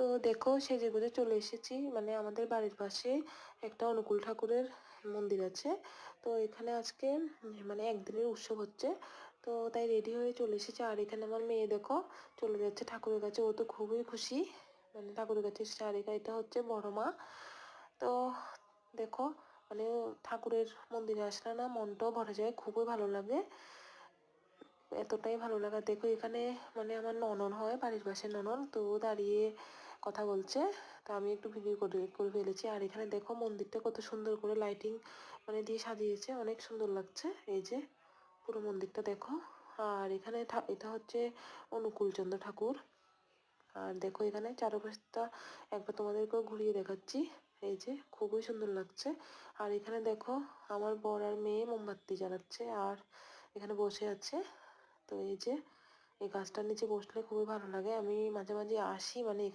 তো দেখো সেজেগুজে চলে এসেছি, মানে আমাদের বাড়ির পাশে একটা অনুকূল ঠাকুরের মন্দির আছে। তো এখানে আজকে মানে একদিনের উৎসব হচ্ছে, তো তাই রেডি হয়ে চলে এসেছে। আর এখানে আমার মেয়ে দেখো চলে যাচ্ছে ঠাকুরের কাছে, ও তো খুবই খুশি, মানে ঠাকুরের কাছে এসেছে। আর এটা হচ্ছে বড় মা। তো দেখো মানে ঠাকুরের মন্দিরে আসলে না মনটাও ভরে যায়, খুবই ভালো লাগে, এতটাই ভালো লাগা। দেখো এখানে মানে আমার ননদ হয়, বাড়ির পাশে ননদ, তো দাঁড়িয়ে কথা বলছে, তো আমি একটু ভিডিও করে করে ফেলেছি। আর এখানে দেখো মন্দিরটা কত সুন্দর করে লাইটিং মানে দিয়ে সাজিয়েছে, অনেক সুন্দর লাগছে। এই যে পুরো মন্দিরটা দেখো। আর এখানে এটা হচ্ছে অনুকূলচন্দ্র ঠাকুর। আর দেখো এখানে চারপাশটা একবার তোমাদেরকেও ঘুরিয়ে দেখাচ্ছি। এই যে খুবই সুন্দর লাগছে। আর এখানে দেখো আমার বর আর মেয়ে মোমবাতি জ্বালাচ্ছে আর এখানে বসে আছে। তো এই যে এই গাছটার নিচে বসলে খুবই ভালো লাগে, আমি মাঝে মাঝে আসি মানে এখানে।